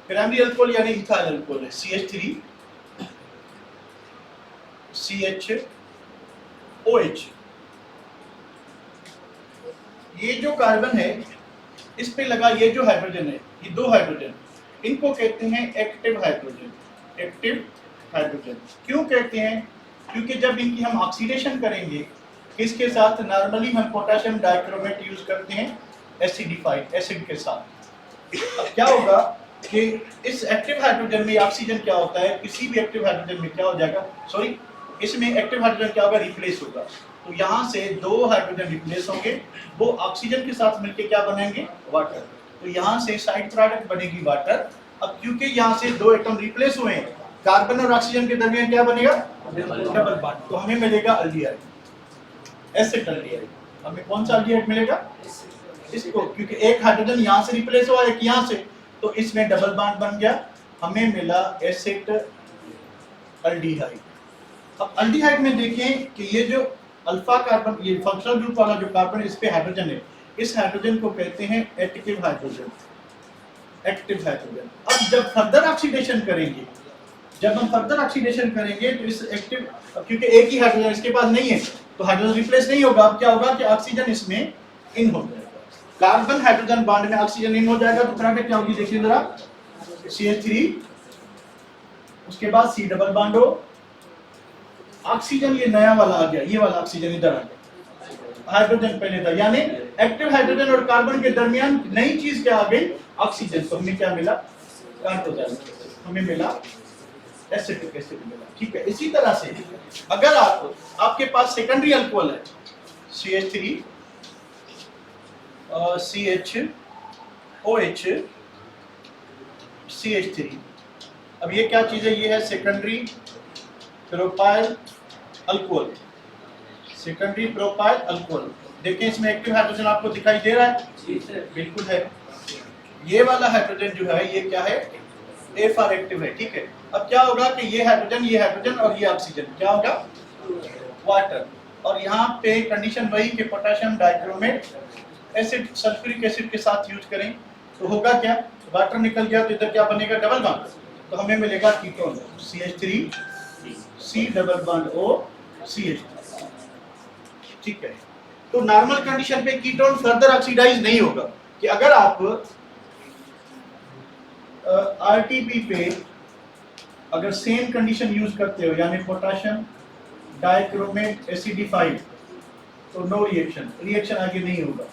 प्राइमरी अल्कोहल यानी इथाइल अल्कोहल है, CH3 CHOH। ये जो कार्बन है इस पे लगा ये जो हाइड्रोजन है, ये दो हाइड्रोजन, इनको कहते हैं एक्टिव हाइड्रोजन। एक्टिव हाइड्रोजन क्यों कहते हैं, क्योंकि जब इनकी हम ऑक्सीडेशन करेंगे किसके साथ, नॉर्मली हम पोटेशियम डाइक्रोमेट यूज करते हैं एसिडिफाइड एसिड के साथ। अब क्या होगा कि इस एक्टिव हाइड्रोजन में ऑक्सीजन क्या होता है, किसी भी एक्टिव हाइड्रोजन में क्या हो जाएगा, इसमें एक्टिव हाइड्रोजन क्या होगा, रिप्लेस होगा। तो यहाँ से दो हाइड्रोजन रिप्लेस होंगे, वो ऑक्सीजन के साथ मिलके क्या बनेंगे, वाटर। तो यहाँ से साइड प्रोडक्ट बनेगी वाटर। अब क्योंकि यहाँ से दो एटम रिप्लेस हुए हैं, कार्बन और ऑक्सीजन के दरमियान क्या बनेगा, डबल बॉन्ड, तो हमें मिलेगा अल्डिहाइड, एसिड अल्डिहाइड। हमें कौन सा अल्डिहाइड मिलेगा, इसको, क्योंकि एक हाइड्रोजन यहाँ से रिप्लेस हुआ, एक यहाँ से, तो इसमें डबल बॉन्ड बन गया, हमें मिला एसिड अल्डिहाइड। अब अल्डिहाइड में देखें कि ये जो अल्फा कार्बन, ये फंक्शनल ग्रुप वाला जो कार्बन है, इस पे हाइड्रोजन है, इस हाइड्रोजन को कहते हैं एक्टिव हाइड्रोजन। Active hydrogen. अब जब फर्दर ऑक्सीडेशन करेंगे, जब हम फर्दर ऑक्सीडेशन करेंगे तो इस एक्टिव, क्योंकि एक ही हाइड्रोजन इसके पास नहीं है तो हाइड्रोजन रिप्लेस नहीं होगा। अब क्या होगा कि ऑक्सीजन इसमें इन हो जाएगा, कार्बन हाइड्रोजन बॉन्ड में ऑक्सीजन इन हो जाएगा, तो प्रोडक्ट क्या होगी, देखिए जरा, CH3, उसके बाद C डबल बॉन्ड हो, ऑक्सीजन ये नया वाला आ गया, ये वाला ऑक्सीजन इधर आ गया, हाइड्रोजन पहले था, यानी एक्टिव हाइड्रोजन और कार्बन के दरमियान नई चीज क्या आ गई, ऑक्सीजन। तो हमें क्या मिला, कार्बोजन, हमें मिला एसिटिक एसिड मिला। ठीक है, इसी तरह से अगर आपके पास सेकेंडरी अल्कोहल है, CH3 CHOH CH3, अब ये क्या चीज है, ये है secondary propyl alcohol. Secondary propyl alcohol, देखें इसमें एक्टिव हाइड्रोजन आपको दिखाई दे रहा है, बिल्कुल है। ये वाला हाइड्रोजन जो है ये क्या है, A फॉर एक्टिव है। ठीक है, अब क्या होगा कि ये हाइड्रोजन और ये ऑक्सीजन क्या होगा, वाटर। और यहाँ पे कंडीशन वही कि potassium dichromate acid sulphuric acid के साथ यूज करें, तो होगा क्या, वाटर निकल गया तो इधर क्या बनेगा, डबल बॉन्ड, तो हमें मिलेगा ketone CH3 C double bond O CH3। ठीक है, तो नॉर्मल कंडीशन पे कीटोन फर्दर ऑक्सीडाइज नहीं होगा। कि अगर आप आरटीपी पे अगर सेम कंडीशन यूज करते हो, यानी पोटेशियम डाइक्रोमेट एसिडिफाइड, तो नो रिएक्शन, रिएक्शन आगे नहीं होगा।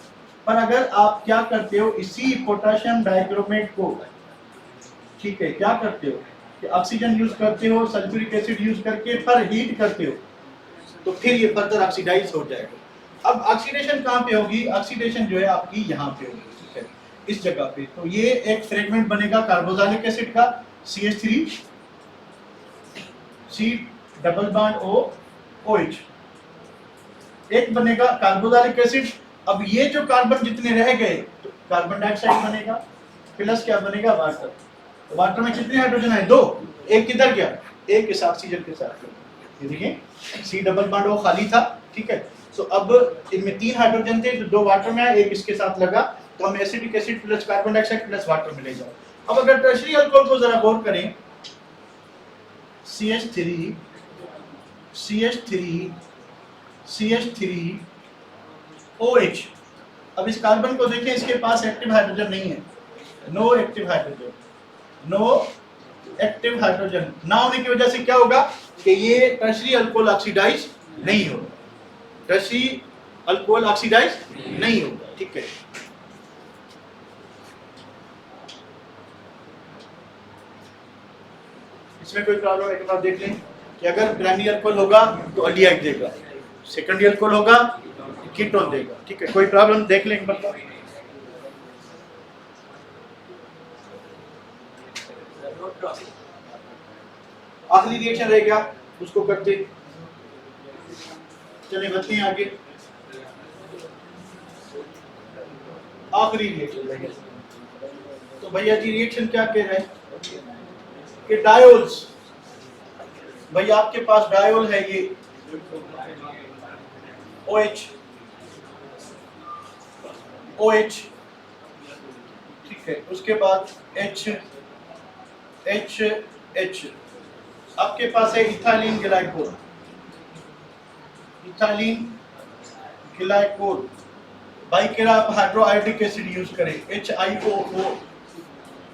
पर अगर आप क्या करते हो, इसी पोटेशियम डाइक्रोमेट को, ठीक है, क्या करते हो कि ऑक्सीजन यूज करते हो, सल्फ्यूरिक एसिड यूज करके पर हीट करते हो, तो फिर ये फर्दर ऑक्सीडाइज हो जाएगा। अब ऑक्सीडेशन कहाँ पे होगी, ऑक्सीडेशन जो है आपकी यहाँ पे होगी, ठीक है, इस जगह पे। तो ये एक फ्रेगमेंट बनेगा कार्बोक्सिलिक एसिड का CH3 C double bond O OH, एक बनेगा कार्बोक्सिलिक एसिड। अब ये जो कार्बन जितने रह गए, तो कार्बन डाइऑक्साइड बनेगा, प्लस क्या बनेगा, वाटर। तो वाटर में कितने हाइड्रोजन है, 2, एक किधर गया, एक इस ऑक्सीजन के साथ। ये देखिए C डबल बॉन्ड O खाली था, ठीक है, तो अब इनमें 3 हाइड्रोजन थे, तो 2 वाटर में आए, एक इसके साथ लगा, तो हमें acidic acid plus carbon dioxide plus water मिलेगा। अब अगर टर्शियरी अल्कोहल को जरा गौर करें, CH3 CH3 CH3 OH। अब इस कार्बन को देखें, इसके पास एक्टिव हाइड्रोजन नहीं है, no active hydrogen, no active hydrogen ना होने की वजह से क्या होगा कि ये टर्शियरी अल्कोहल ऑक्सीडाइज नहीं होगा, टर्शियरी अल्कोहल ऑक्सीडाइज नहीं होगा, ठीक है। इसमें कोई प्रॉब्लम एक बार देख लें कि अगर प्राइमरी अल्कोहल होगा तो अल्डिहाइड देगा, सेकेंडरी अल्कोहल होगा कीटोन देगा, ठीक है, कोई प्रॉब्लम देख लें एक बार। आखिरी रिएक्शन रह गया, उसको करते चले, बढ़ते हैं आगे। आखिरी रिएक्शन रह गया, तो भैया जी रिएक्शन क्या कह रहे हैं कि डायोल्स, भाई आपके पास डायोल है ये OH OH, ठीक है, उसके बाद H H H, आपके पास है इथाइलिन ग्लाइकोल, इथाइलिन ग्लाइकोल, भाई कह रहा आप हाइड्रोआयोडिक एसिड यूज करें, HIOO,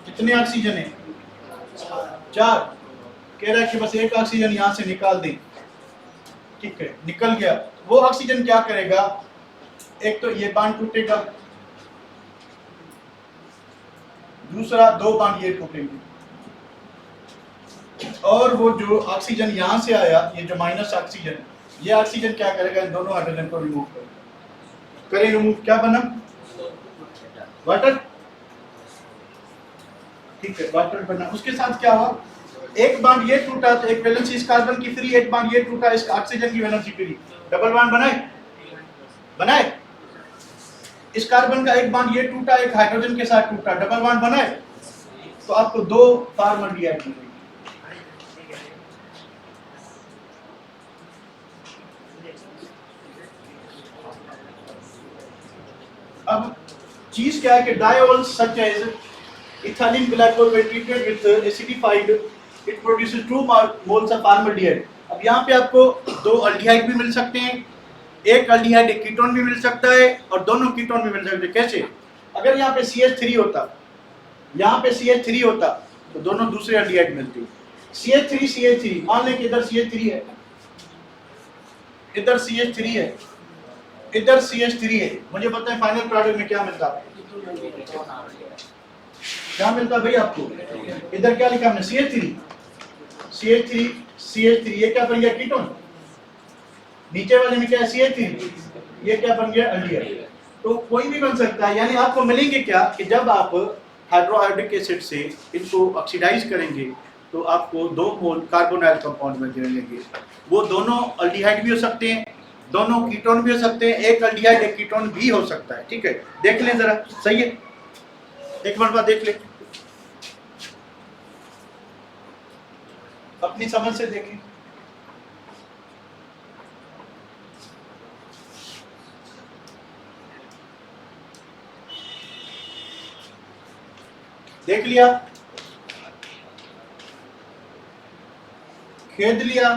कितने ऑक्सीजन है, 4, कह रहा है कि बस एक ऑक्सीजन यहां से निकाल दें, ठीक है, निकल गया। वो ऑक्सीजन क्या करेगा, एक तो ये बांड टूटेगा, दूसरा 2 बांड ये टूटेंगे, और वो जो ऑक्सीजन यहां से आया, ये जो माइनस ऑक्सीजन, ये ऑक्सीजन क्या करेगा, इन दोनों हाइड्रोजन को रिमूव करें, रिमूव, क्या बना, वाटर, ठीक है, वाटर बना। उसके साथ क्या हुआ, एक बांड ये टूटा तो एक वैलेंसी इस कार्बन की फ्री, एक बांड ये टूटा इस ऑक्सीजन की वैलेंसी फ्री, डबल बांड बनाए, इस कार्बन का एक बांड ये टूटा, एक हाइड्रोजन के साथ टूटा, डबल बांड बनाए, तो आपको 2 फॉर्मल्डिहाइड मिलेगी। अब चीज क्या है कि diols such as ethylene glycol when treated with acidified it produces 2 moles of formaldehyde। अब यहाँ पे आपको 2 अल्डिहाइड भी मिल सकते हैं, एक अल्डिहाइड एक कीटोन भी मिल सकता है, और दोनों कीटोन भी मिल सकते हैं। कैसे, अगर यहाँ पे CH3 होता, यहाँ पे CH3 होता, तो दोनों दूसरे अल्डिहाइड मिलते। CH3 मान लें कि इधर CH3 है, इधर CH3 है, इधर CH3 है, मुझे पता है फाइनल प्रोडक्ट में क्या मिलता है, क्या मिलता भाई आपको, इधर क्या लिखा हमने, CH3, ये क्या बन गया, कीटोन, नीचे वाले में क्या है, CH3, ये क्या बन गया, अल्डिहाइड। तो कोई भी बन सकता है, यानी आपको मिलेंगे क्या कि जब आप हाइड्रोआयोडिक एसिड से इनको ऑक्सीडाइज करेंगे तो आपको 2 मोल कार्बोनाइल कंपाउंड में मिलेंगे। वो दोनों अल्डिहाइड भी हो सकते हैं, दोनों कीटोन भी हो सकते हैं, एक अल्डिहाइड एक कीटोन भी हो सकता है, ठीक है, देख लें जरा, सही है, एक बार देख लें, अपनी समझ से देखें। देख लिया, खेद लिया,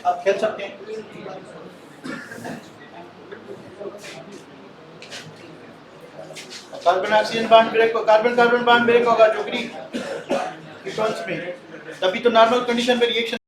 आप खेल सकते हैं। Carbon oxygen bond break, carbon carbon bond break होगा जो कीटोन्स में, तभी तो नॉर्मल कंडीशन में रिएक्शन